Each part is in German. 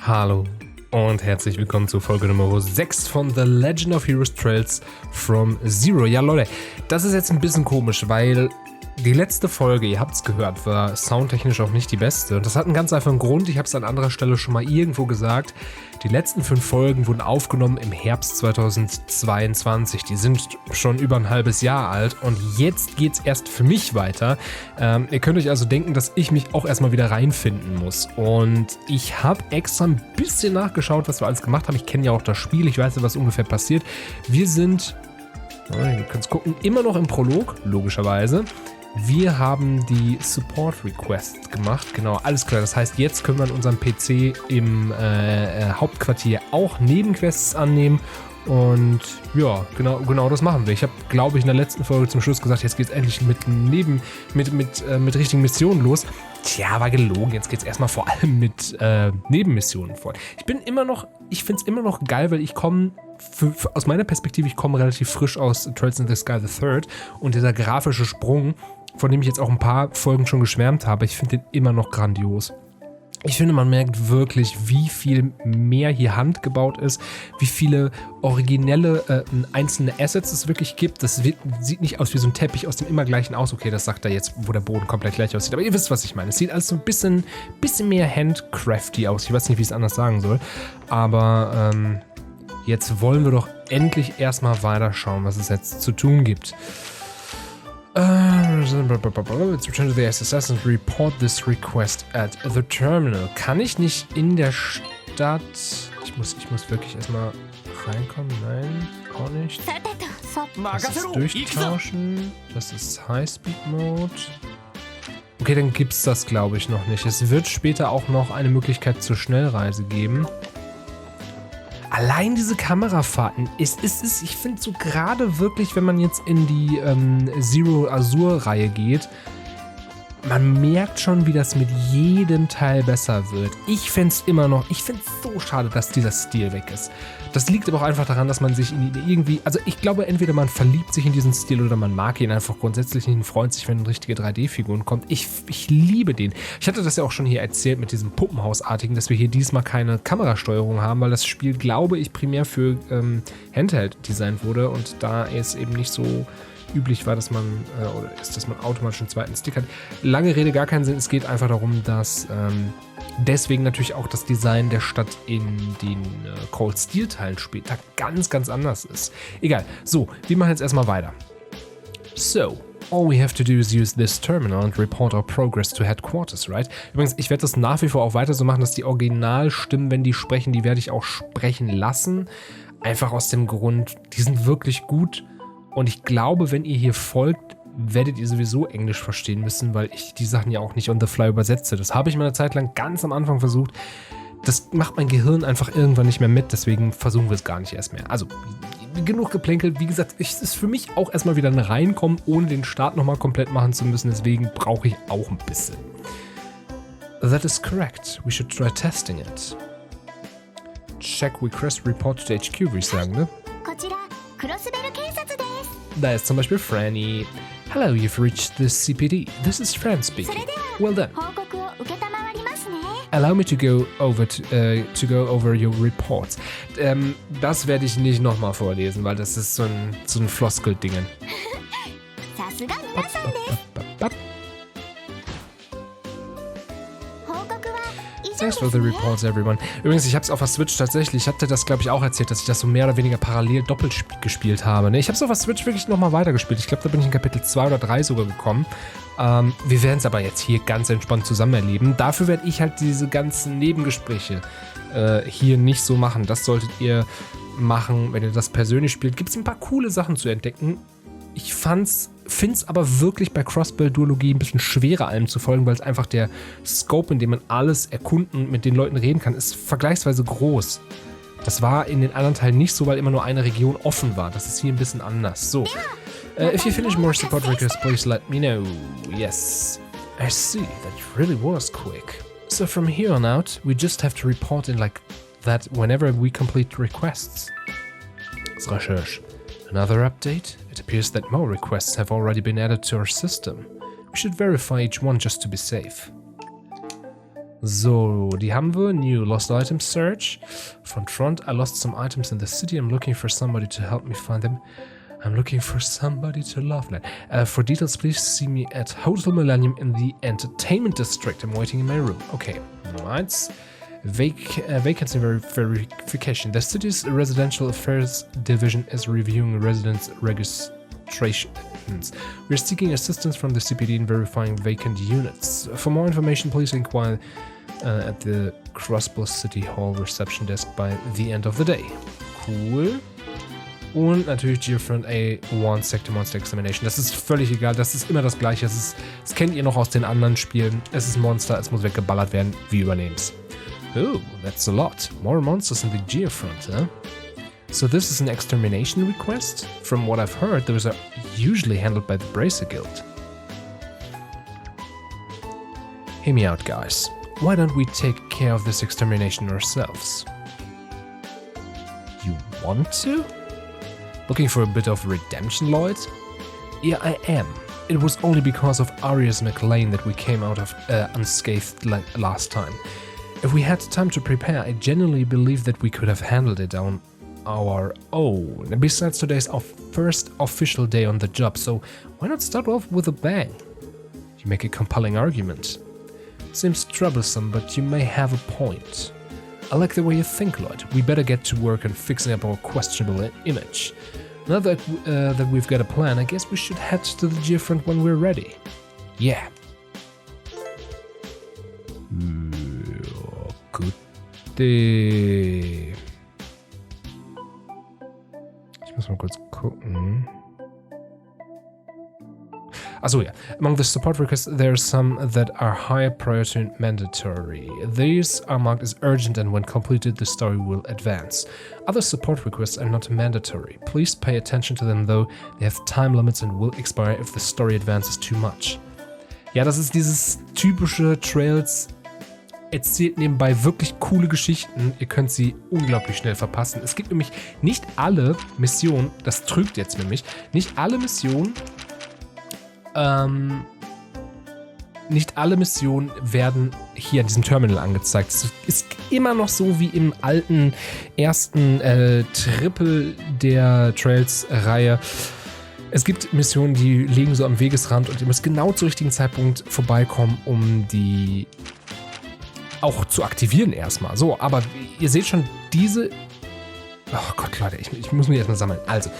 Hallo und herzlich willkommen zur Folge Nummer 6 von The Legend of Heroes Trails from Zero. Ja Leute, das ist jetzt ein bisschen komisch, weil die letzte Folge, ihr habt es gehört, war soundtechnisch auch nicht die beste. Und das hat einen ganz einfachen Grund, ich habe es an anderer Stelle schon mal irgendwo gesagt. Die letzten 5 Folgen wurden aufgenommen im Herbst 2022. Die sind schon über ein halbes Jahr alt und jetzt geht es erst für mich weiter. Ihr könnt euch also denken, dass ich mich auch erstmal wieder reinfinden muss. Und ich habe extra ein bisschen nachgeschaut, was wir alles gemacht haben. Ich kenne ja auch das Spiel, ich weiß ja, was ungefähr passiert. Wir sind, ihr könnt es gucken, immer noch im Prolog, logischerweise. Wir haben die Support-Request gemacht, genau, alles klar. Das heißt, jetzt können wir an unserem PC im Hauptquartier auch Nebenquests annehmen. Und ja, genau das machen wir. Ich habe, glaube ich, in der letzten Folge zum Schluss gesagt, jetzt geht es endlich mit richtigen Missionen los. Tja, war gelogen. Jetzt geht es erstmal vor allem mit Nebenmissionen vor. Ich finde es immer noch geil, weil ich komme, aus meiner Perspektive, ich komme relativ frisch aus Trails in the Sky the Third. Und dieser grafische Sprung, von dem ich jetzt auch ein paar Folgen schon geschwärmt habe, ich finde den immer noch grandios. Ich finde, man merkt wirklich, wie viel mehr hier handgebaut ist, wie viele originelle einzelne Assets es wirklich gibt. Das sieht nicht aus wie so ein Teppich aus dem immer gleichen aus. Okay, das sagt er jetzt, wo der Boden komplett gleich aussieht. Aber ihr wisst, was ich meine. Es sieht alles so ein bisschen mehr handcrafty aus. Ich weiß nicht, wie ich es anders sagen soll. Aber jetzt wollen wir doch endlich erstmal weiterschauen, was es jetzt zu tun gibt. Let's return to the SSS and report this request at the terminal. Kann ich nicht in der Stadt... Ich muss wirklich erstmal reinkommen. Nein, auch nicht. Das ist durchtauschen. Das ist High-Speed-Mode. Okay, dann gibt's das, glaube ich, noch nicht. Es wird später auch noch eine Möglichkeit zur Schnellreise geben. Allein diese Kamerafahrten, ich finde so gerade wirklich, wenn man jetzt in die Zero Azure-Reihe geht, man merkt schon, wie das mit jedem Teil besser wird. Ich finde es so schade, dass dieser Stil weg ist. Das liegt aber auch einfach daran, dass man sich irgendwie, also ich glaube, entweder man verliebt sich in diesen Stil oder man mag ihn einfach grundsätzlich nicht und freut sich, wenn richtige 3D-Figuren kommt. Ich liebe den. Ich hatte das ja auch schon hier erzählt mit diesem Puppenhausartigen, dass wir hier diesmal keine Kamerasteuerung haben, weil das Spiel, glaube ich, primär für Handheld designt wurde und da es eben nicht so üblich war, dass man automatisch einen zweiten Stick hat. Lange Rede, gar keinen Sinn. Es geht einfach darum, dass deswegen natürlich auch das Design der Stadt in den Cold Steel Teilen später ganz, ganz anders ist. Egal. So, wir machen jetzt erstmal weiter. So, all we have to do is use this terminal and report our progress to headquarters, right? Übrigens, ich werde das nach wie vor auch weiter so machen, dass die Originalstimmen, wenn die sprechen, die werde ich auch sprechen lassen. Einfach aus dem Grund, die sind wirklich gut. Und ich glaube, wenn ihr hier folgt, werdet ihr sowieso Englisch verstehen müssen, weil ich die Sachen ja auch nicht on the fly übersetze. Das habe ich mal eine Zeit lang ganz am Anfang versucht. Das macht mein Gehirn einfach irgendwann nicht mehr mit, deswegen versuchen wir es gar nicht erst mehr. Also, genug geplänkelt. Wie gesagt, es ist für mich auch erstmal wieder ein Reinkommen, ohne den Start nochmal komplett machen zu müssen. Deswegen brauche ich auch ein bisschen. That is correct. We should try testing it. Check request report to the HQ, würde ich sagen, ne? Da ist zum Beispiel Franny. Hello, you've reached the CPD. This is Fran speaking. Well done. Allow me to go over your reports. Das werde ich nicht nochmal vorlesen, weil das ist so ein Floskel-Dingen. Thanks for the reports, everyone. Übrigens, ich habe es auf der Switch tatsächlich, ich hatte das, glaube ich, auch erzählt, dass ich das so mehr oder weniger parallel doppelt gespielt habe. Ne? Ich habe es auf der Switch wirklich nochmal weitergespielt. Ich glaube, da bin ich in Kapitel 2 oder 3 sogar gekommen. Wir werden es aber jetzt hier ganz entspannt zusammen erleben. Dafür werde ich halt diese ganzen Nebengespräche hier nicht so machen. Das solltet ihr machen, wenn ihr das persönlich spielt. Gibt es ein paar coole Sachen zu entdecken. Ich finde es aber wirklich bei Crossbell-Duologie ein bisschen schwerer, allem zu folgen, weil es einfach der Scope, in dem man alles erkunden und mit den Leuten reden kann, ist vergleichsweise groß. Das war in den anderen Teilen nicht so, weil immer nur eine Region offen war. Das ist hier ein bisschen anders. So. If you finish more support requests, please let me know. Yes. I see. That really was quick. So from here on out, we just have to report in like that whenever we complete requests. Recherche. Another update? It appears that more requests have already been added to our system. We should verify each one just to be safe. So, die haben wir. New Lost Items Search. Von Front. I lost some items in the city. I'm looking for somebody to help me find them. I'm looking for somebody to love. For details, please see me at Hotel Millennium in the Entertainment District. I'm waiting in my room. Okay, right. Vacancy verification. The city's residential affairs division is reviewing residents' registrations. We're seeking assistance from the CPD in verifying vacant units. For more information, please inquire at the Crossbell City Hall reception desk by the end of the day. Cool. Und natürlich Geofront A1 Sector Monster Examination. Das ist völlig egal, das ist immer das Gleiche. Das kennt ihr noch aus den anderen Spielen. Es ist Monster, es muss weggeballert werden. Wir übernehmen's. Oh, that's a lot. More monsters in the Geofront, huh? So this is an extermination request? From what I've heard, those are usually handled by the Bracer Guild. Hear me out, guys. Why don't we take care of this extermination ourselves? You want to? Looking for a bit of redemption, Lloyd? Yeah, I am. It was only because of Arias McLean that we came out of unscathed last time. If we had time to prepare, I genuinely believe that we could have handled it on our own. And besides, today's our first official day on the job, so why not start off with a bang? You make a compelling argument. Seems troublesome, but you may have a point. I like the way you think, Lloyd. We better get to work on fixing up our questionable image. Now that we've got a plan, I guess we should head to the Geofront when we're ready. Yeah. Ich muss mal kurz gucken. Achso, ja. Among the support requests, there are some that are higher priority and mandatory. These are marked as urgent, and when completed, the story will advance. Other support requests are not mandatory. Please pay attention to them, though. They have time limits and will expire if the story advances too much. Ja, das ist dieses typische Trails. Erzählt nebenbei wirklich coole Geschichten. Ihr könnt sie unglaublich schnell verpassen. Es gibt nämlich nicht alle Missionen, das trügt jetzt nämlich, nicht alle Missionen werden hier an diesem Terminal angezeigt. Es ist immer noch so wie im alten ersten Triple der Trails-Reihe. Es gibt Missionen, die liegen so am Wegesrand und ihr müsst genau zum richtigen Zeitpunkt vorbeikommen, um die auch zu aktivieren erstmal. So, aber ihr seht schon, diese... Oh Gott, Leute, ich muss mich erstmal sammeln. Also,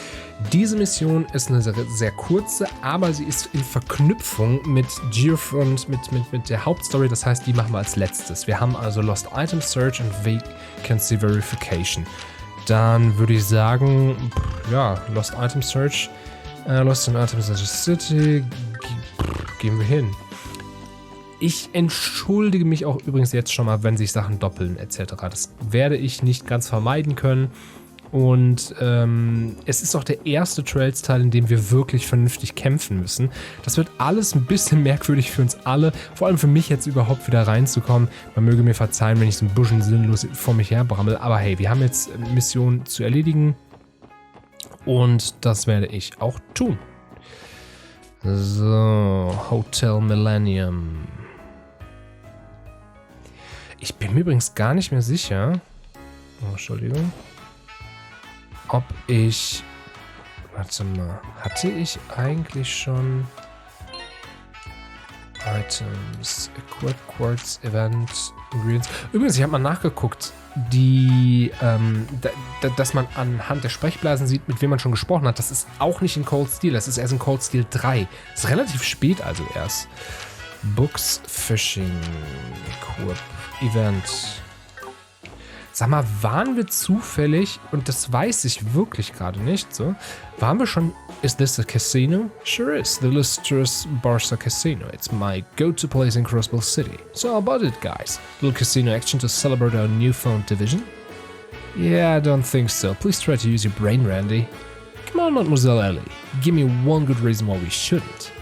diese Mission ist eine sehr kurze, aber sie ist in Verknüpfung mit Geofront, mit der Hauptstory. Das heißt, die machen wir als letztes. Wir haben also Lost Item Search und Vacancy Verification. Dann würde ich sagen, ja, Lost Item Search, Lost Item Search City, gehen wir hin. Ich entschuldige mich auch übrigens jetzt schon mal, wenn sich Sachen doppeln etc. Das werde ich nicht ganz vermeiden können. Und es ist auch der erste Trails-Teil, in dem wir wirklich vernünftig kämpfen müssen. Das wird alles ein bisschen merkwürdig für uns alle. Vor allem für mich jetzt überhaupt wieder reinzukommen. Man möge mir verzeihen, wenn ich so ein bisschen sinnlos vor mich herbrammel. Aber hey, wir haben jetzt Missionen zu erledigen. Und das werde ich auch tun. So, Hotel Millennium. Ich bin mir übrigens gar nicht mehr sicher, Entschuldigung, ob ich, warte mal, hatte ich eigentlich schon Items, Equip, Quartz, Event, Ingredients. Übrigens, ich habe mal nachgeguckt, dass man anhand der Sprechblasen sieht, mit wem man schon gesprochen hat. Das ist auch nicht in Cold Steel, das ist erst in Cold Steel 3. Das ist relativ spät also erst. Books, Fishing, Equip, Event. Sag mal, waren wir zufällig, und das weiß ich wirklich gerade nicht so, waren wir schon, is this a casino? Sure is, the illustrious Barca Casino. It's my go-to place in Crossbell City. So how about it, guys? Little casino action to celebrate our newfound division? Yeah, I don't think so. Please try to use your brain, Randy. Come on, Mademoiselle Ellie. Give me one good reason why we shouldn't.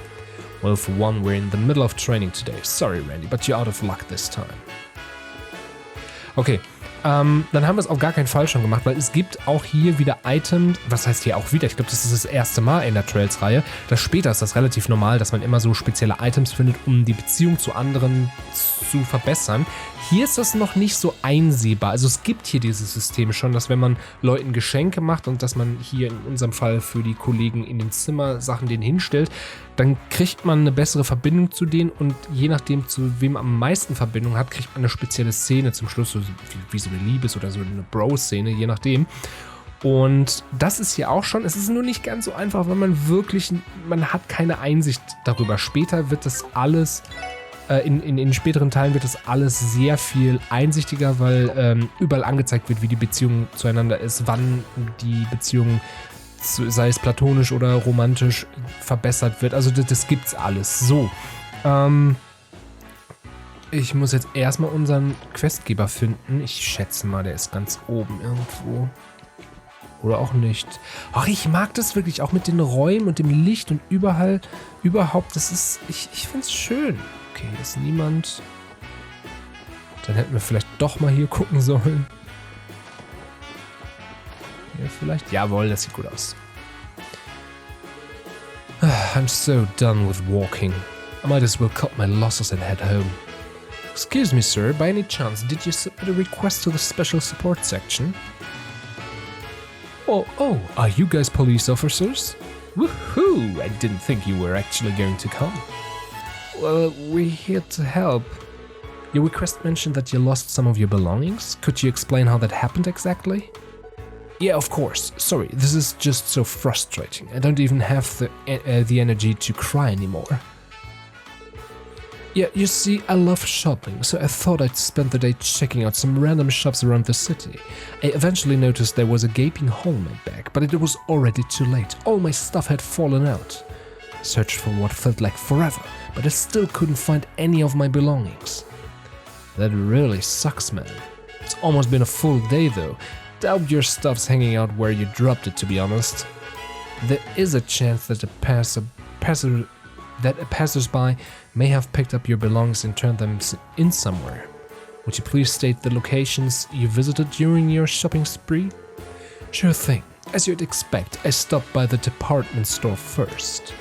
Well, for one, we're in the middle of training today. Sorry, Randy, but you're out of luck this time. Okay, dann haben wir es auf gar keinen Fall schon gemacht, weil es gibt auch hier wieder Items, was heißt hier auch wieder? Ich glaube, das ist das erste Mal in der Trails-Reihe. Später ist das relativ normal, dass man immer so spezielle Items findet, um die Beziehung zu anderen zu verbessern. Hier ist das noch nicht so einsehbar. Also es gibt hier dieses System schon, dass wenn man Leuten Geschenke macht und dass man hier in unserem Fall für die Kollegen in dem Zimmer Sachen denen hinstellt, dann kriegt man eine bessere Verbindung zu denen und je nachdem, zu wem man am meisten Verbindung hat, kriegt man eine spezielle Szene zum Schluss, so wie so eine Liebes- oder so eine Bro-Szene, je nachdem. Und das ist hier auch schon, es ist nur nicht ganz so einfach, weil man hat keine Einsicht darüber. Später wird das alles, in den späteren Teilen wird das alles sehr viel einsichtiger, weil überall angezeigt wird, wie die Beziehung zueinander ist, wann die Beziehung, sei es platonisch oder romantisch, verbessert wird. Also das gibt's alles. So, ich muss jetzt erstmal unseren Questgeber finden. Ich schätze mal, der ist ganz oben irgendwo. Oder auch nicht. Ach, ich mag das wirklich, auch mit den Räumen und dem Licht und überhaupt, das ist, ich finde es schön. Okay, hier ist niemand. Dann hätten wir vielleicht doch mal hier gucken sollen. Hier vielleicht? Jawohl, das sieht gut aus. I'm so done with walking. I might as well cut my losses and head home. Excuse me, sir, by any chance, did you submit a request to the special support section? Oh, are you guys police officers? Woohoo! I didn't think you were actually going to come. Well, we're here to help. Your request mentioned that you lost some of your belongings. Could you explain how that happened exactly? Yeah, of course. Sorry, this is just so frustrating. I don't even have the energy to cry anymore. Yeah, you see, I love shopping, so I thought I'd spend the day checking out some random shops around the city. I eventually noticed there was a gaping hole in my bag, but it was already too late. All my stuff had fallen out. I searched for what felt like forever, but I still couldn't find any of my belongings. That really sucks, man. It's almost been a full day, though. Doubt your stuff's hanging out where you dropped it, to be honest. There is a chance that a passersby may have picked up your belongings and turned them in somewhere. Would you please state the locations you visited during your shopping spree? Sure thing. As you'd expect, I stopped by the department store first.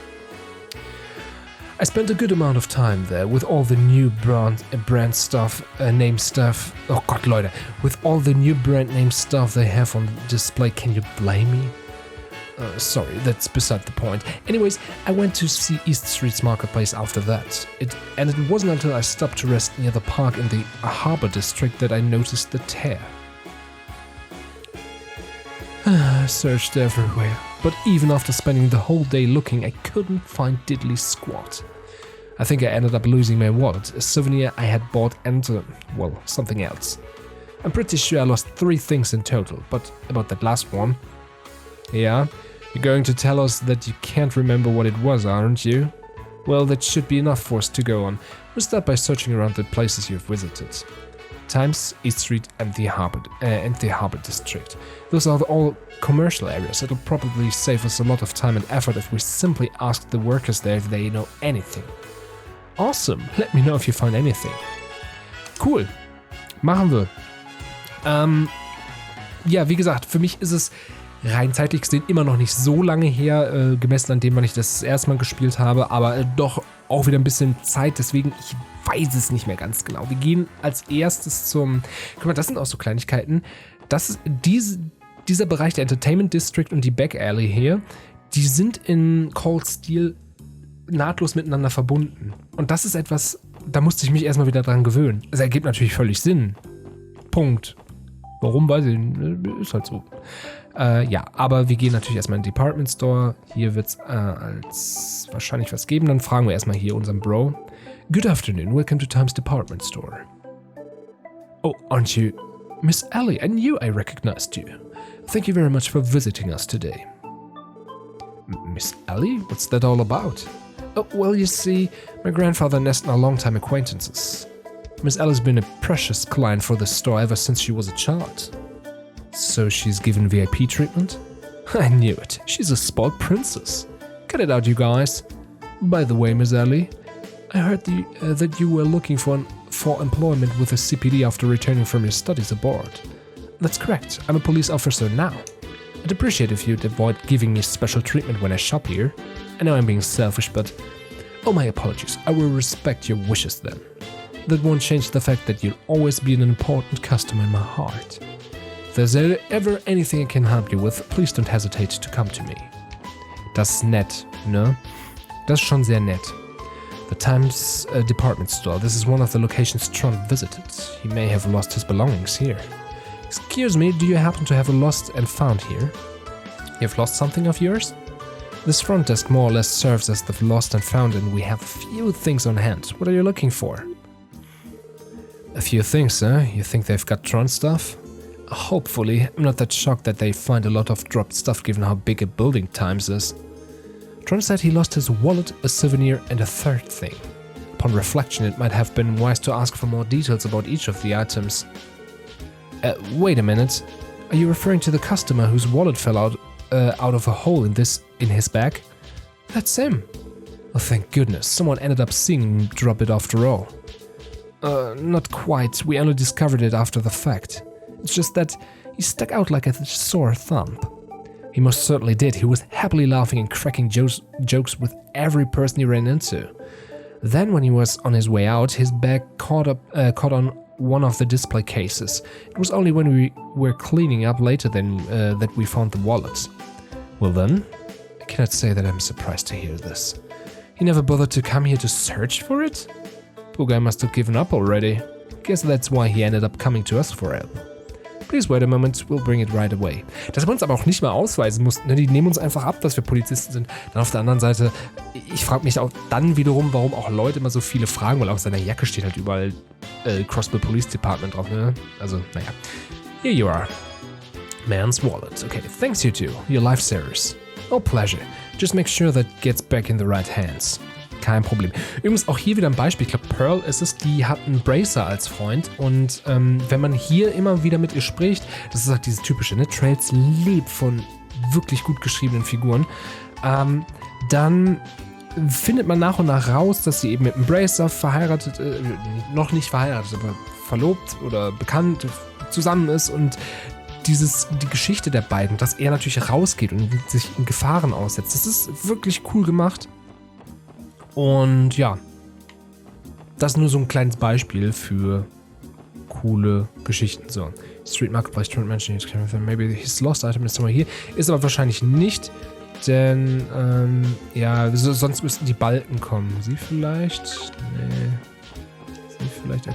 I spent a good amount of time there with all the new brand stuff, name stuff. Oh Gott, Leute. With all the new brand name stuff they have on display, can you blame me? Sorry, that's beside the point. Anyways, I went to see East Street's marketplace after that. It wasn't until I stopped to rest near the park in the harbor district that I noticed the tear. I searched everywhere, but even after spending the whole day looking, I couldn't find diddly squat. I think I ended up losing my wallet, a souvenir I had bought, and, something else. I'm pretty sure I lost 3 things in total, but about that last one... Yeah? You're going to tell us that you can't remember what it was, aren't you? Well, that should be enough for us to go on. We'll start by searching around the places you've visited. Times, East Street, and the Harbor District. Those are all commercial areas. It'll probably save us a lot of time and effort if we simply ask the workers there if they know anything. Awesome! Let me know if you find anything. Cool. Machen wir. Ja, wie gesagt, für mich ist es rein zeitlich gesehen immer noch nicht so lange her, gemessen an dem, wann ich das erste Mal gespielt habe, aber doch auch wieder ein bisschen Zeit, deswegen, ich weiß es nicht mehr ganz genau. Wir gehen als erstes guck mal, das sind auch so Kleinigkeiten, das ist dieser Bereich der Entertainment District und die Back Alley hier, die sind in Cold Steel nahtlos miteinander verbunden. Und das ist etwas, da musste ich mich erstmal wieder dran gewöhnen. Es ergibt natürlich völlig Sinn. Punkt. Warum, weiß ich nicht. Ist halt so. Ja, aber wir gehen natürlich erstmal in den Department Store. Hier wird es als wahrscheinlich was geben. Dann fragen wir erstmal hier unseren Bro. Good afternoon, welcome to Time's Department Store. Oh, aren't you... Miss Ellie, I knew I recognized you. Thank you very much for visiting us today. Miss Ellie? What's that all about? Oh, well, you see, my grandfather and Nest are long-time acquaintances. Miss Ellie's been a precious client for the store ever since she was a child. So she's given VIP treatment? I knew it. She's a spoiled princess. Cut it out, you guys. By the way, Miss Ellie, I heard that you were looking for employment with a CPD after returning from your studies abroad. That's correct. I'm a police officer now. I'd appreciate if you'd avoid giving me special treatment when I shop here. I know I'm being selfish, but... Oh, my apologies. I will respect your wishes then. that won't change the fact that you'll always be an important customer in my heart. If there's ever anything I can help you with, please don't hesitate to come to me. Das ist nett, ne? Das ist schon sehr nett. The Times department store. This is one of the locations Trump visited. He may have lost his belongings here. Excuse me, do you happen to have a lost and found here? You've lost something of yours? This front desk more or less serves as the lost and found, and we have a few things on hand. What are you looking for? A few things, huh? You think they've got Tron stuff? Hopefully. I'm not that shocked that they find a lot of dropped stuff given how big a building Times is. Tron said he lost his wallet, a souvenir, and a third thing. Upon reflection, it might have been wise to ask for more details about each of the items. Wait a minute. Are you referring to the customer whose wallet fell out of a hole in his bag? That's him. Oh, thank goodness. Someone ended up seeing him drop it after all. Not quite. We only discovered it after the fact. It's just that he stuck out like a sore thumb. He most certainly did. He was happily laughing and cracking jokes with every person he ran into. Then when he was on his way out, his bag caught on one of the display cases. It was only when we were cleaning up later that we found the wallet. Well then, I cannot say that I'm surprised to hear this. He never bothered to come here to search for it? Poor guy must have given up already. Guess that's why he ended up coming to us for help. Please wait a moment, we'll bring it right away. Dass wir uns aber auch nicht mal ausweisen mussten, ne? Die nehmen uns einfach ab, dass wir Polizisten sind. Dann auf der anderen Seite, ich frage mich auch dann wiederum, warum auch Leute immer so viele fragen, weil auf seiner Jacke steht halt überall Crossbell Police Department drauf, ne? Also, naja. Here you are. Man's wallet. Okay, thanks you two. Your lifesavers. Oh, pleasure. Just make sure that gets back in the right hands. Kein Problem. Übrigens auch hier wieder ein Beispiel. Ich glaube, Pearl ist es, die hat einen Bracer als Freund. Und wenn man hier immer wieder mit ihr spricht, das ist halt dieses typische, ne? Trails lebt von wirklich gut geschriebenen Figuren. Dann findet man nach und nach raus, dass sie eben mit einem Bracer verheiratet, noch nicht verheiratet, aber verlobt oder bekannt zusammen ist. Und die Geschichte der beiden, dass er natürlich rausgeht und sich in Gefahren aussetzt, das ist wirklich cool gemacht. Und ja, das ist nur so ein kleines Beispiel für coole Geschichten. So, Street Marketplace, Trent mentioned, maybe his lost item is somewhere here. Ist aber wahrscheinlich nicht, denn, ja, sonst müssten die Balken kommen. Sie vielleicht? Nee. Sie vielleicht?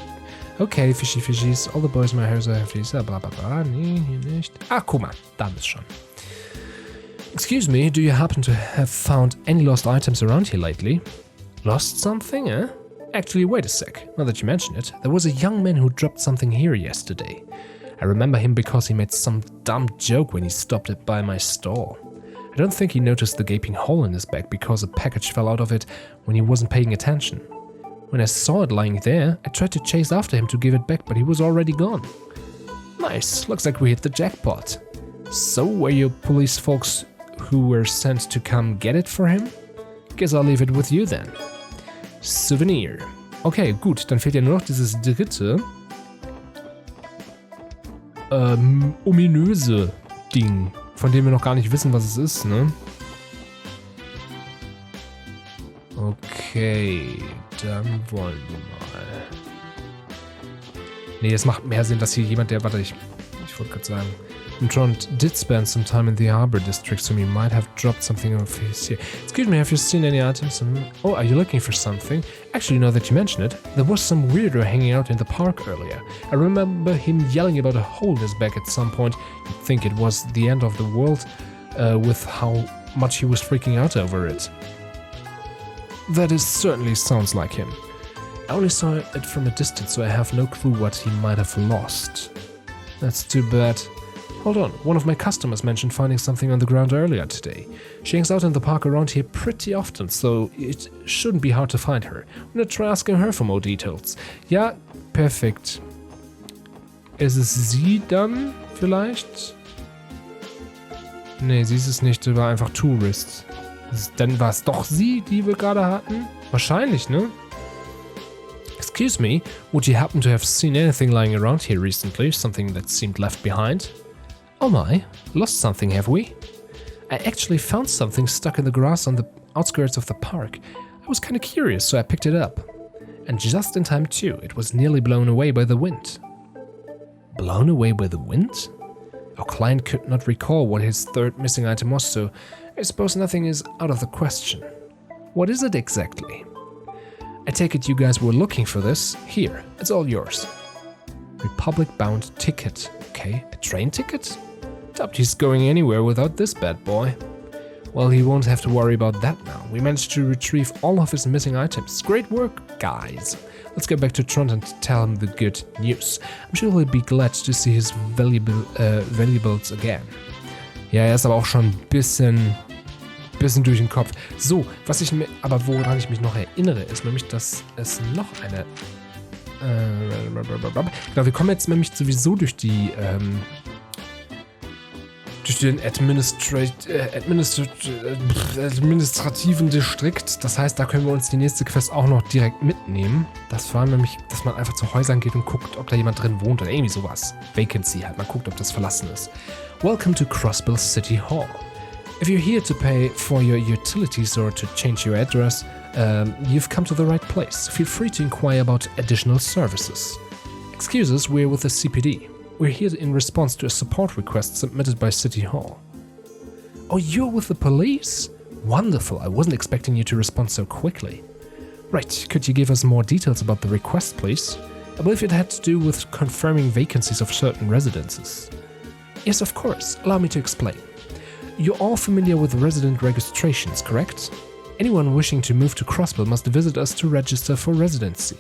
Okay, Fischies, all the boys in my house have these, bla bla bla. Nee, hier nicht. Ah, guck mal, da ist schon. Excuse me, do you happen to have found any lost items around here lately? Lost something, eh? Actually, wait a sec. Now that you mention it, there was a young man who dropped something here yesterday. I remember him because he made some dumb joke when he stopped it by my stall. I don't think he noticed the gaping hole in his bag because a package fell out of it when he wasn't paying attention. When I saw it lying there, I tried to chase after him to give it back, but he was already gone. Nice, looks like we hit the jackpot. So, were you police folks who were sent to come get it for him? Guess I'll leave it with you then. Souvenir. Okay, gut, dann fehlt ja nur noch dieses dritte ominöse Ding, von dem wir noch gar nicht wissen, was es ist, ne? Okay, dann wollen wir mal. Nee, es macht mehr Sinn, dass hier jemand, der, warte, ich wollte gerade sagen, Trond did spend some time in the Harbor District, so he might have dropped something off his here. Excuse me, have you seen any items? Oh, are you looking for something? Actually, now that you mention it, there was some weirdo hanging out in the park earlier. I remember him yelling about a hole in his back at some point. You'd think it was the end of the world with how much he was freaking out over it. That certainly sounds like him. I only saw it from a distance, so I have no clue what he might have lost. That's too bad. Hold on, one of my customers mentioned finding something on the ground earlier today. She hangs out in the park around here pretty often, so it shouldn't be hard to find her. I'm gonna try asking her for more details. Ja, perfekt. Ist es sie dann vielleicht? Nee, sie ist es nicht, sie war einfach Tourist. Dann war es doch sie, die wir gerade hatten? Wahrscheinlich, ne? Excuse me, would you happen to have seen anything lying around here recently? Something that seemed left behind? Oh my, lost something, have we? I actually found something stuck in the grass on the outskirts of the park. I was kind of curious, so I picked it up. And just in time too, it was nearly blown away by the wind. Blown away by the wind? Our client could not recall what his third missing item was, so I suppose nothing is out of the question. What is it exactly? I take it you guys were looking for this. Here, it's all yours. Republic-bound ticket. Okay, a train ticket? Doubt he's going anywhere without this bad boy. Well, he won't have to worry about that now. We managed to retrieve all of his missing items. Great work, guys. Let's get back to Trond and tell him the good news. I'm sure he'll be glad to see his valuables again. Ja, er ist aber auch schon ein bisschen durch den Kopf. So, woran ich mich noch erinnere, ist nämlich, dass es noch eine... Genau, wir kommen jetzt nämlich sowieso durch den administrativen Distrikt. Das heißt, da können wir uns die nächste Quest auch noch direkt mitnehmen. Das war nämlich, dass man einfach zu Häusern geht und guckt, ob da jemand drin wohnt oder irgendwie sowas. Vacancy halt, man guckt, ob das verlassen ist. Welcome to Crossbell City Hall. If you're here to pay for your utilities or to change your address, you've come to the right place. Feel free to inquire about additional services. Excuse us, we're with the CPD. We're here in response to a support request submitted by City Hall. Oh, you're with the police? Wonderful, I wasn't expecting you to respond so quickly. Right, could you give us more details about the request, please? I believe it had to do with confirming vacancies of certain residences. Yes, of course, allow me to explain. You're all familiar with resident registrations, correct? Anyone wishing to move to Crossbell must visit us to register for residency.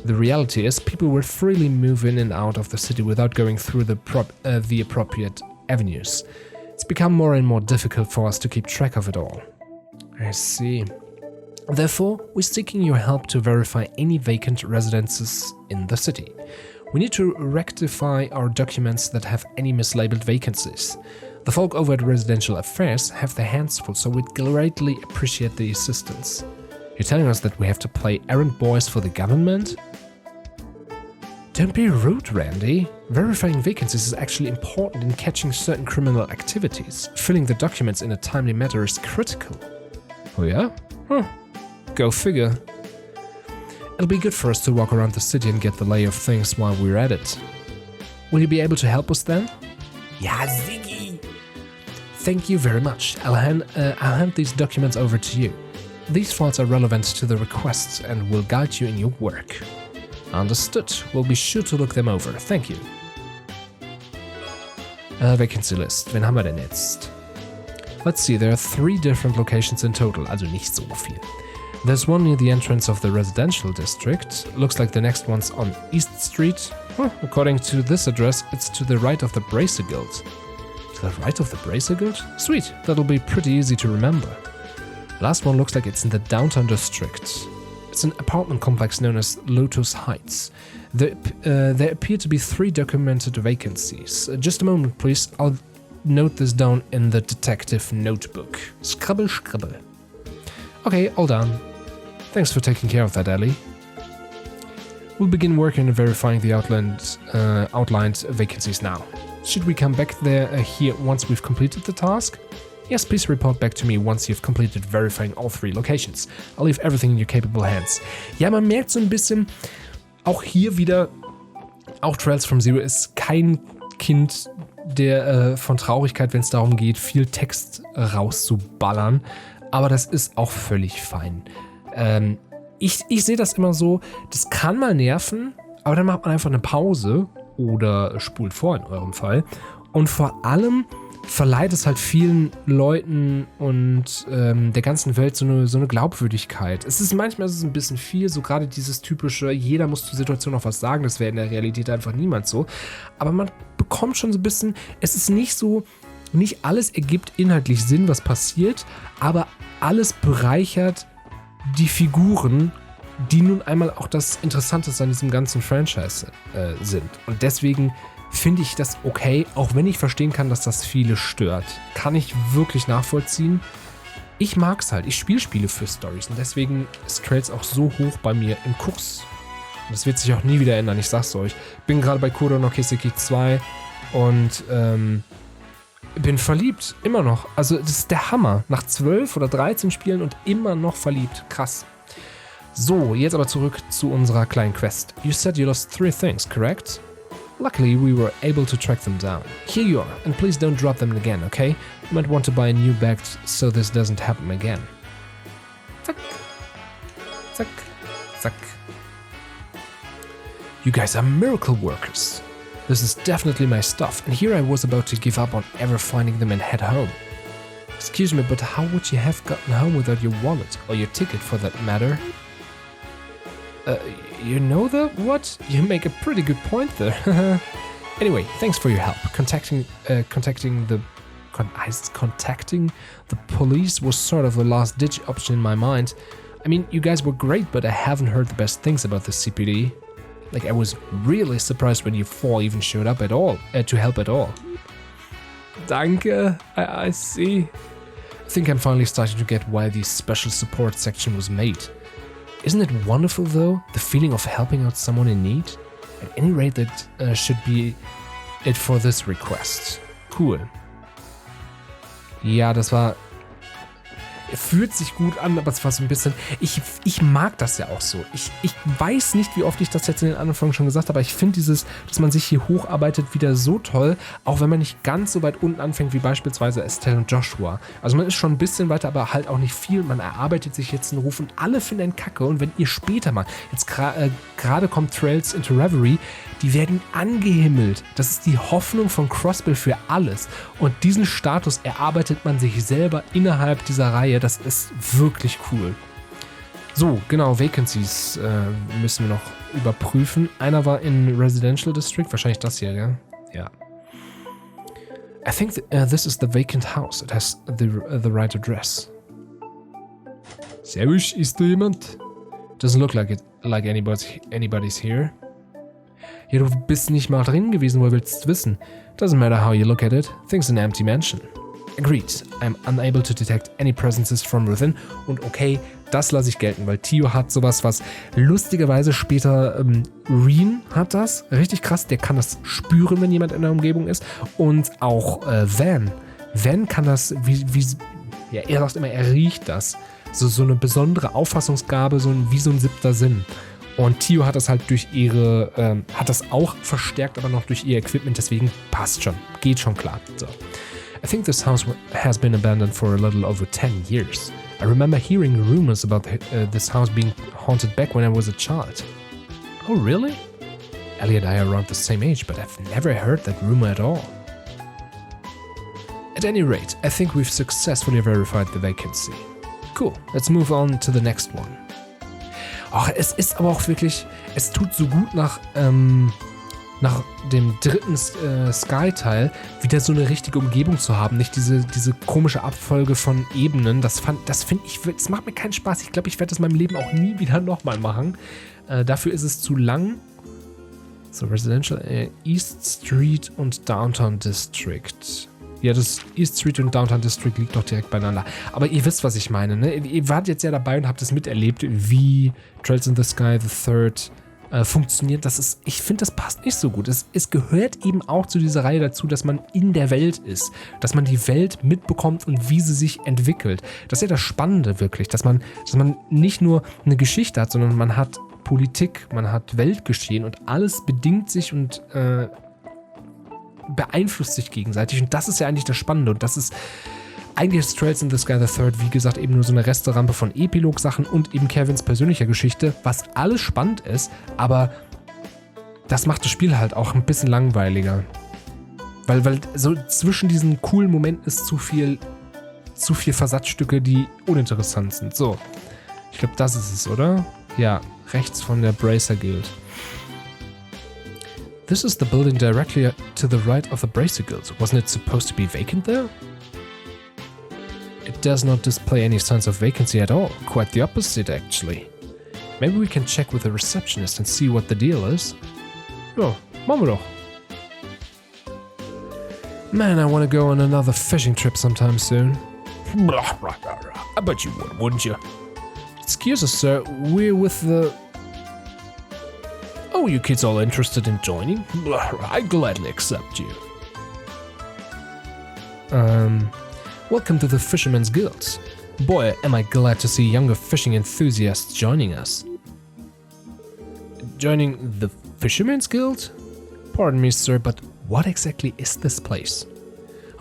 The reality is, people will freely move in and out of the city without going through the appropriate avenues. It's become more and more difficult for us to keep track of it all. I see. Therefore, we're seeking your help to verify any vacant residences in the city. We need to rectify our documents that have any mislabeled vacancies. The folk over at Residential Affairs have their hands full, so we'd greatly appreciate the assistance. You're telling us that we have to play errand boys for the government? Don't be rude, Randy. Verifying vacancies is actually important in catching certain criminal activities. Filling the documents in a timely manner is critical. Oh yeah? Go figure. It'll be good for us to walk around the city and get the lay of things while we're at it. Will you be able to help us then? Ja, Ziggy! Thank you very much. I'll hand these documents over to you. These files are relevant to the requests and will guide you in your work. Understood. We'll be sure to look them over. Thank you. Vacancy list. Wen haben wir denn jetzt? Let's see, there are 3 different locations in total, also nicht so viel. There's one near the entrance of the residential district. Looks like the next one's on East Street. According to this address, it's to the right of the Bracer Guild. To the right of the Bracer Guild? Sweet, that'll be pretty easy to remember. Last one looks like it's in the downtown district. It's an apartment complex known as Lotus Heights. There appear to be 3 documented vacancies. Just a moment, please. I'll note this down in the detective notebook. Scribble, scribble. Okay, all done. Thanks for taking care of that, Ellie. We'll begin working on verifying the outlined vacancies now. Should we come back here once we've completed the task? Yes, please report back to me once you've completed verifying all 3 locations. I'll leave everything in your capable hands. Ja, man merkt so ein bisschen, auch hier wieder, auch Trails from Zero ist kein Kind der von Traurigkeit, wenn es darum geht, viel Text rauszuballern. Aber das ist auch völlig fein. Ich sehe das immer so, das kann mal nerven, aber dann macht man einfach eine Pause oder spult vor in eurem Fall. Und vor allem verleiht es halt vielen Leuten und der ganzen Welt so eine Glaubwürdigkeit. Manchmal ist es ein bisschen viel, so gerade dieses typische, jeder muss zur Situation noch was sagen, das wäre in der Realität einfach niemand so. Aber man bekommt schon so ein bisschen, es ist nicht so, nicht alles ergibt inhaltlich Sinn, was passiert, aber alles bereichert die Figuren, die nun einmal auch das Interessanteste an diesem ganzen Franchise sind. Und deswegen finde ich das okay, auch wenn ich verstehen kann, dass das viele stört. Kann ich wirklich nachvollziehen. Ich mag's halt. Ich spiele Spiele für Storys und deswegen ist Trails auch so hoch bei mir im Kurs. Und das wird sich auch nie wieder ändern, ich sag's euch. Bin gerade bei Kuro no Kiseki 2 und bin verliebt. Immer noch. Also das ist der Hammer. Nach 12 oder 13 Spielen und immer noch verliebt. Krass. So, jetzt aber zurück zu unserer kleinen Quest. You said you lost 3 things, correct? Luckily, we were able to track them down. Here you are, and please don't drop them again, okay? You might want to buy a new bag so this doesn't happen again. Zack. Zack. Zack. You guys are miracle workers. This is definitely my stuff, and here I was about to give up on ever finding them and head home. Excuse me, but how would you have gotten home without your wallet, or your ticket for that matter? You know the what? You make a pretty good point there. Anyway, thanks for your help. Contacting the police was sort of a last-ditch option in my mind. I mean, you guys were great, but I haven't heard the best things about the CPD. Like, I was really surprised when you 4 even showed up at all, to help at all. Danke, I see. I think I'm finally starting to get why the special support section was made. Isn't it wonderful, though, the feeling of helping out someone in need? At any rate, that should be it for this request. Cool. Ja, das war... Fühlt sich gut an, aber es war so ein bisschen... Ich mag das ja auch so. Ich weiß nicht, wie oft ich das jetzt in den Anfang schon gesagt habe, aber ich finde dieses, dass man sich hier hocharbeitet, wieder so toll, auch wenn man nicht ganz so weit unten anfängt, wie beispielsweise Estelle und Joshua. Also man ist schon ein bisschen weiter, aber halt auch nicht viel. Man erarbeitet sich jetzt einen Ruf und alle finden einen Kacke. Und wenn ihr später mal, jetzt gerade kommt Trails into Reverie, die werden angehimmelt. Das ist die Hoffnung von Crossbell für alles. Und diesen Status erarbeitet man sich selber innerhalb dieser Reihe. Das ist wirklich cool. So, genau, Vacancies müssen wir noch überprüfen. Einer war in Residential District, wahrscheinlich das hier, ja? Ja. I think this is the vacant house. It has the right address. Servus, ist da jemand? Doesn't look like anybody's here. Ja, du bist nicht mal drin gewesen, woher willst du wissen? Doesn't matter how you look at it. Thing's an empty mansion. Agreed. I'm unable to detect any presences from within. Und okay, das lasse ich gelten, weil Tio hat sowas, was lustigerweise später Reen hat das. Richtig krass, der kann das spüren, wenn jemand in der Umgebung ist. Und auch Van. Van kann das, ja, er sagt immer, er riecht das. So eine besondere Auffassungsgabe, wie so ein 7. Sinn. Und Tio hat das halt durch ihre, hat das auch verstärkt, aber noch durch ihr Equipment, deswegen passt schon, geht schon klar. So. I think this house has been abandoned for a little over 10 years. I remember hearing rumors about this house being haunted back when I was a child. Oh, really? Ellie and I are around the same age, but I've never heard that rumor at all. At any rate, I think we've successfully verified the vacancy. Cool, let's move on to the next one. Ach, es ist aber auch wirklich, es tut so gut nach dem 3. Sky-Teil wieder so eine richtige Umgebung zu haben. Nicht diese komische Abfolge von Ebenen. Das finde ich, das macht mir keinen Spaß. Ich glaube, ich werde das in meinem Leben auch nie wieder nochmal machen. Dafür ist es zu lang. So, Residential, East Street und Downtown District. Ja, das East Street und Downtown District liegt doch direkt beieinander. Aber ihr wisst, was ich meine, ne? Ihr wart jetzt ja dabei und habt es miterlebt, wie Trails in the Sky, the Third funktioniert. Ich finde, das passt nicht so gut. Es gehört eben auch zu dieser Reihe dazu, dass man in der Welt ist. Dass man die Welt mitbekommt und wie sie sich entwickelt. Das ist ja das Spannende wirklich, dass man nicht nur eine Geschichte hat, sondern man hat Politik, man hat Weltgeschehen und alles bedingt sich und beeinflusst sich gegenseitig. Und das ist ja eigentlich das Spannende. Und das ist eigentlich Trails in the Sky the Third, wie gesagt, eben nur so eine Resterampe von Epilog-Sachen und eben Kevins persönlicher Geschichte, was alles spannend ist, aber das macht das Spiel halt auch ein bisschen langweiliger. Weil so zwischen diesen coolen Momenten ist zu viel Versatzstücke, die uninteressant sind. So, ich glaube, das ist es, oder? Ja, rechts von der Bracer Guild. This is the building directly to the right of the Bracer Guild. Wasn't it supposed to be vacant there? It does not display any signs of vacancy at all. Quite the opposite, actually. Maybe we can check with the receptionist and see what the deal is. Ja, machen wir doch. Man, I want to go on another fishing trip sometime soon. I bet you would, wouldn't you? Excuse us, sir. We're with the... Oh, you kids all interested in joining? I'd gladly accept you. Welcome to the Fisherman's Guild. Boy, am I glad to see younger fishing enthusiasts joining us. Joining the Fisherman's Guild? Pardon me, sir, but what exactly is this place?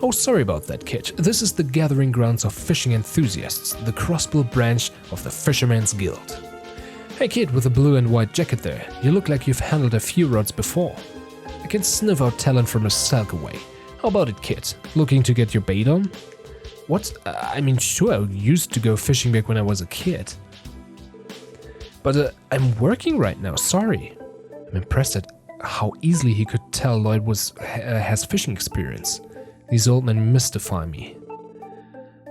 Oh, sorry about that, kid. This is the gathering grounds of fishing enthusiasts, the Crossbell branch of the Fisherman's Guild. Hey kid with a blue and white jacket there, you look like you've handled a few rods before. I can sniff out talent from a salk away. How about it, kid? Looking to get your bait on? What? I mean, sure, I used to go fishing back when I was a kid. But I'm working right now, sorry. I'm impressed at how easily he could tell Lloyd has fishing experience. These old men mystify me.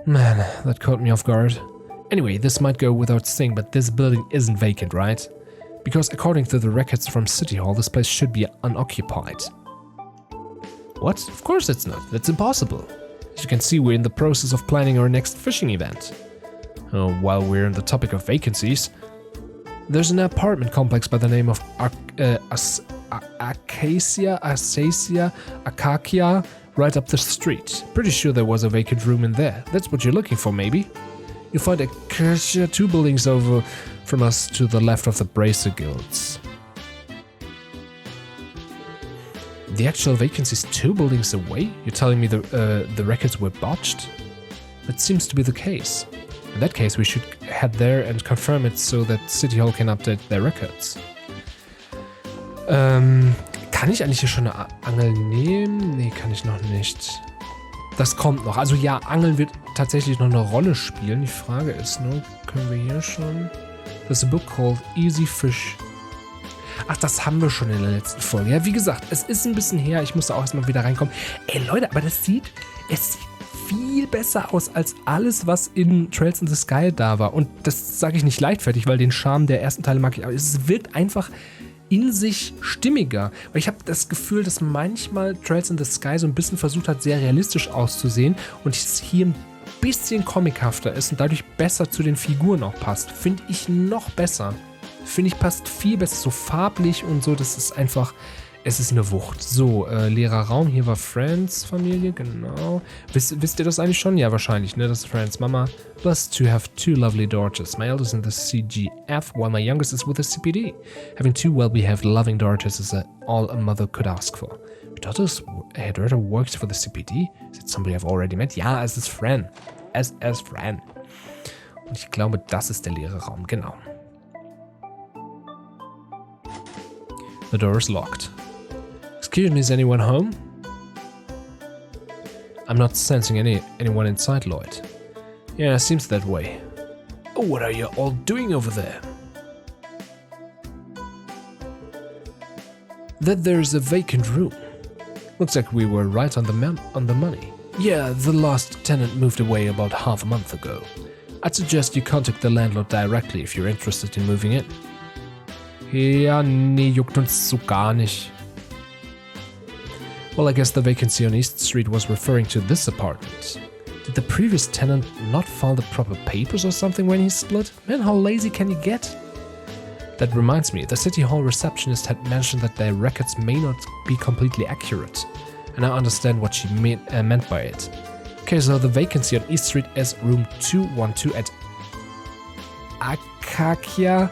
Man, that caught me off guard. Anyway, this might go without saying, but this building isn't vacant, right? Because according to the records from City Hall, this place should be unoccupied. What? Of course it's not. That's impossible. As you can see, we're in the process of planning our next fishing event. While we're on the topic of vacancies, there's an apartment complex by the name of Acacia right up the street. Pretty sure there was a vacant room in there. That's what you're looking for, maybe? You'll find Acacia 2 buildings over from us to the left of the Bracer Guilds. The actual vacancy is 2 buildings away? You're telling me the records were botched? That seems to be the case. In that case, we should head there and confirm it so that City Hall can update their records. Kann ich eigentlich hier schon eine Angel nehmen? Nee, kann ich noch nicht. Das kommt noch. Also ja, Angeln wird tatsächlich noch eine Rolle spielen. Die Frage ist nur, können wir hier schon... There's a book called Easy Fish. Ach, das haben wir schon in der letzten Folge. Ja, wie gesagt, es ist ein bisschen her. Ich muss da auch erstmal wieder reinkommen. Ey, Leute, aber es sieht viel besser aus als alles, was in Trails in the Sky da war. Und das sage ich nicht leichtfertig, weil den Charme der ersten Teile mag ich. Aber es wirkt einfach in sich stimmiger. Weil ich habe das Gefühl, dass manchmal Trails in the Sky so ein bisschen versucht hat, sehr realistisch auszusehen. Und es hier ein bisschen comichafter ist und dadurch besser zu den Figuren auch passt. Finde ich noch besser. Finde ich, passt viel besser, so farblich und so, das ist einfach, es ist eine Wucht. So, leerer Raum, hier war Friends Familie, genau. Wisst ihr das eigentlich schon? Ja, wahrscheinlich, ne, das ist Friends Mama. Blessed to have 2 lovely daughters. My eldest in the CGF, while my youngest is with the CPD. Having 2 well-behaved, loving daughters is all a mother could ask for. Her daughter works for the CPD? Is it somebody I've already met? Ja, es ist Fran. Es ist Fran. Und ich glaube, das ist der leere Raum, genau. The door is locked. Excuse me, is anyone home? I'm not sensing anyone inside, Lloyd. Yeah, seems that way. Oh, what are you all doing over there? That there's a vacant room. Looks like we were right on the money. Yeah, the last tenant moved away about half a month ago. I'd suggest you contact the landlord directly if you're interested in moving in. Ja, nee, juckt uns so gar nicht. Well, I guess the vacancy on East Street was referring to this apartment. Did the previous tenant not file the proper papers or something when he split? Man, how lazy can you get? That reminds me, the City Hall receptionist had mentioned that their records may not be completely accurate. And I understand what she meant by it. Okay, so the vacancy on East Street is room 212 at Acacia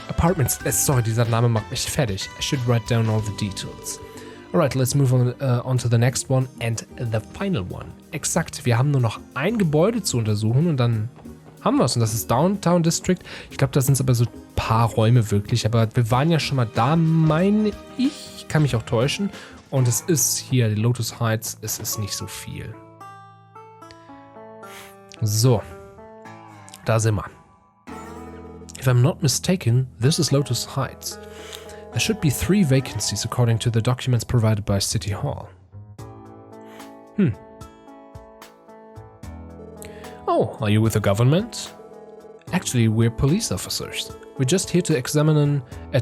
Apartments. Sorry, dieser Name macht mich fertig. I should write down all the details. Alright, let's move on to the next one and the final one. Exakt, wir haben nur noch ein Gebäude zu untersuchen und dann haben wir es. Und das ist Downtown District. Ich glaube, da sind es aber so ein paar Räume wirklich. Aber wir waren ja schon mal da, meine ich. Ich kann mich auch täuschen. Und es ist hier, die Lotus Heights. Es ist nicht so viel. So. Da sind wir. If I'm not mistaken, this is Lotus Heights. There should be 3 vacancies according to the documents provided by City Hall. Oh, are you with the government? Actually, we're police officers. We're just here to examine. Oh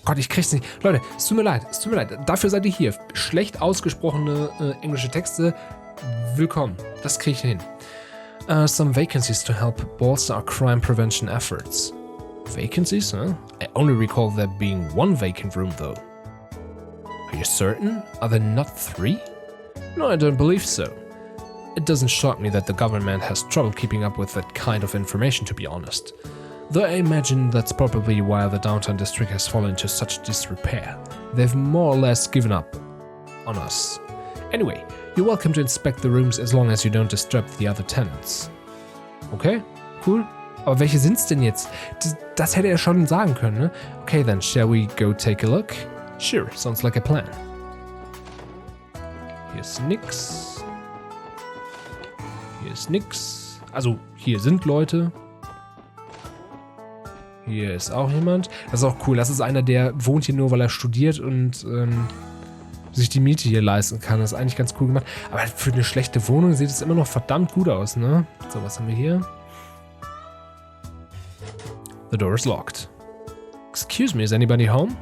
Gott, ich krieg's nicht. Leute, es tut mir leid. Dafür seid ihr hier. Schlecht ausgesprochene englische Texte. Willkommen. Das krieg ich hin. Some vacancies to help bolster our crime prevention efforts. Vacancies, huh? I only recall there being 1 vacant room, though. Are you certain? Are there not 3? No, I don't believe so. It doesn't shock me that the government has trouble keeping up with that kind of information, to be honest. Though I imagine that's probably why the downtown district has fallen into such disrepair. They've more or less given up on us. Anyway, you're welcome to inspect the rooms as long as you don't disturb the other tenants. Okay, cool. Aber welche sind's denn jetzt? Das hätte er schon sagen können, ne? Okay, then, shall we go take a look? Sure, sounds like a plan. Hier ist nix. Hier ist nix. Also, hier sind Leute. Hier ist auch jemand. Das ist auch cool. Das ist einer, der wohnt hier nur, weil er studiert und sich die Miete hier leisten kann. Das ist eigentlich ganz cool gemacht. Aber für eine schlechte Wohnung sieht es immer noch verdammt gut aus, ne? So, was haben wir hier? The door is locked. Excuse me, is anybody home?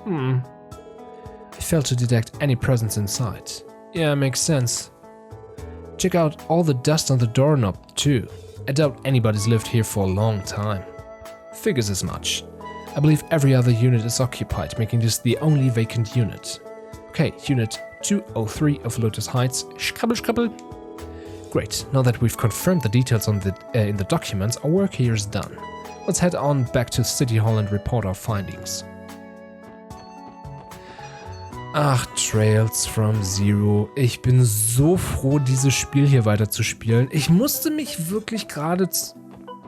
I failed to detect any presence inside. Yeah, makes sense. Check out all the dust on the doorknob, too. I doubt anybody's lived here for a long time. Figures as much. I believe every other unit is occupied, making this the only vacant unit. Okay, Unit 203 of Lotus Heights. Schkrabbel, schkrabbel. Great, now that we've confirmed the details on in the documents, our work here is done. Let's head on back to City Hall and report our findings. Ach, Trails from Zero. Ich bin so froh, dieses Spiel hier weiter zu spielen. Ich musste mich wirklich gerade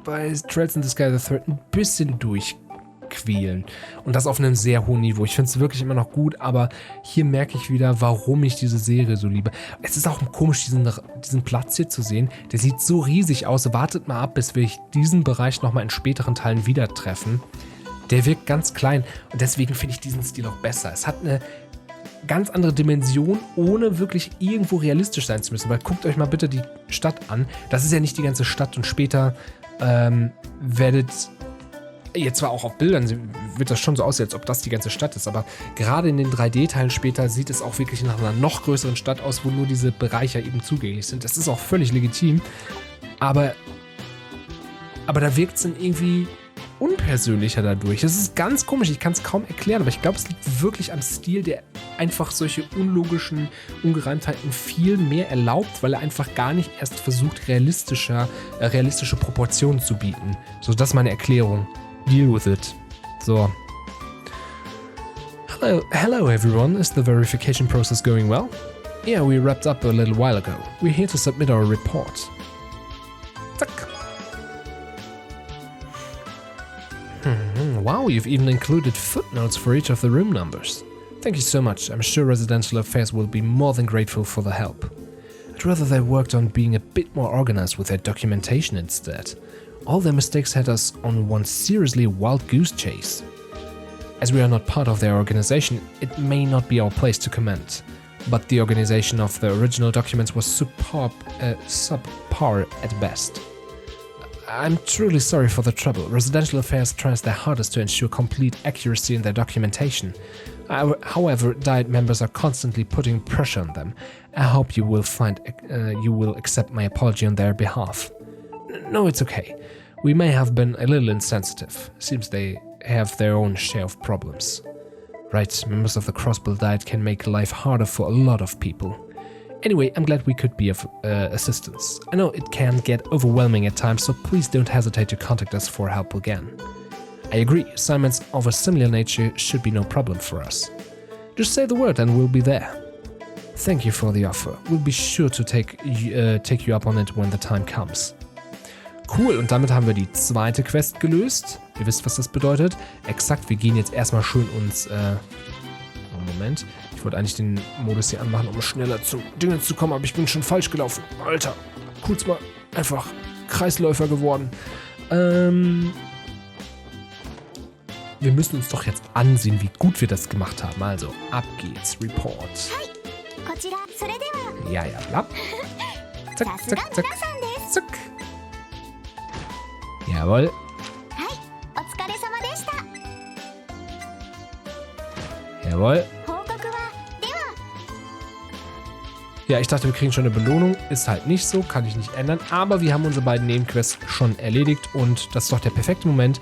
bei Trails in the Sky the Third ein bisschen durchquälen. Und das auf einem sehr hohen Niveau. Ich finde es wirklich immer noch gut, aber hier merke ich wieder, warum ich diese Serie so liebe. Es ist auch komisch, diesen Platz hier zu sehen. Der sieht so riesig aus. Wartet mal ab, bis wir diesen Bereich nochmal in späteren Teilen wieder treffen. Der wirkt ganz klein und deswegen finde ich diesen Stil auch besser. Es hat eine ganz andere Dimension, ohne wirklich irgendwo realistisch sein zu müssen. Weil guckt euch mal bitte die Stadt an. Das ist ja nicht die ganze Stadt und später werdet jetzt zwar auch auf Bildern wird das schon so aussehen, als ob das die ganze Stadt ist, aber gerade in den 3D-Teilen später sieht es auch wirklich nach einer noch größeren Stadt aus, wo nur diese Bereiche eben zugänglich sind. Das ist auch völlig legitim, aber da wirkt es dann irgendwie unpersönlicher dadurch. Das ist ganz komisch, ich kann es kaum erklären, aber ich glaube, es liegt wirklich am Stil, der einfach solche unlogischen Ungereimtheiten viel mehr erlaubt, weil er einfach gar nicht erst versucht, realistische Proportionen zu bieten. So, das ist meine Erklärung. Deal with it. So. Hello everyone, is the verification process going well? Yeah, we wrapped up a little while ago. We're here to submit our report. Zack. Wow, you've even included footnotes for each of the room numbers. Thank you so much. I'm sure Residential Affairs will be more than grateful for the help. I'd rather they worked on being a bit more organized with their documentation instead. All their mistakes had us on one seriously wild goose chase. As we are not part of their organization, it may not be our place to comment. But the organization of the original documents was subpar at best. I'm truly sorry for the trouble. Residential Affairs tries their hardest to ensure complete accuracy in their documentation. However, Diet members are constantly putting pressure on them. I hope you will accept my apology on their behalf. No, it's okay. We may have been a little insensitive. Seems they have their own share of problems. Right, members of the Crossbell Diet can make life harder for a lot of people. Anyway, I'm glad we could be of assistance. I know it can get overwhelming at times, so please don't hesitate to contact us for help again. I agree, assignments of a similar nature should be no problem for us. Just say the word and we'll be there. Thank you for the offer. We'll be sure to take you up on it when the time comes. Cool, und damit haben wir die zweite Quest gelöst. Ihr wisst, was das bedeutet. Exakt, wir gehen jetzt erstmal schön uns... Moment. Ich wollte eigentlich den Modus hier anmachen, um schneller zu Dingen zu kommen, aber ich bin schon falsch gelaufen. Alter, kurz mal einfach Kreisläufer geworden. Wir müssen uns doch jetzt ansehen, wie gut wir das gemacht haben. Also, ab geht's. Report. Ja, bla. Zack, zack, zack, zack. Jawohl. Jawohl. Ja, ich dachte, wir kriegen schon eine Belohnung. Ist halt nicht so, kann ich nicht ändern. Aber wir haben unsere beiden Nebenquests schon erledigt und das ist doch der perfekte Moment,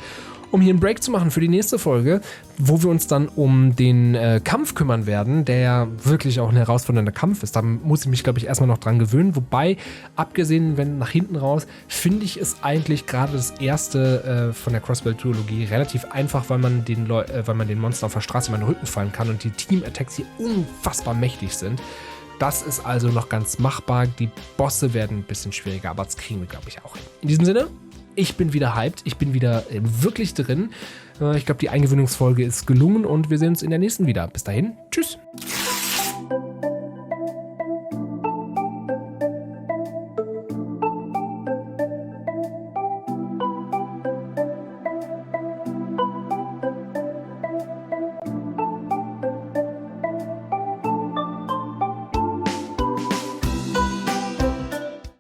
um hier einen Break zu machen für die nächste Folge, wo wir uns dann um den Kampf kümmern werden, der ja wirklich auch ein herausfordernder Kampf ist. Da muss ich mich, glaube ich, erstmal noch dran gewöhnen. Wobei, abgesehen, wenn nach hinten raus, finde ich es eigentlich gerade das erste von der Crossbell-Trilogie relativ einfach, weil man den Monster auf der Straße in den Rücken fallen kann und die Team-Attacks hier unfassbar mächtig sind. Das ist also noch ganz machbar. Die Bosse werden ein bisschen schwieriger, aber das kriegen wir, glaube ich, auch hin. In diesem Sinne, ich bin wieder hyped. Ich bin wieder wirklich drin. Ich glaube, die Eingewöhnungsfolge ist gelungen und wir sehen uns in der nächsten wieder. Bis dahin, tschüss.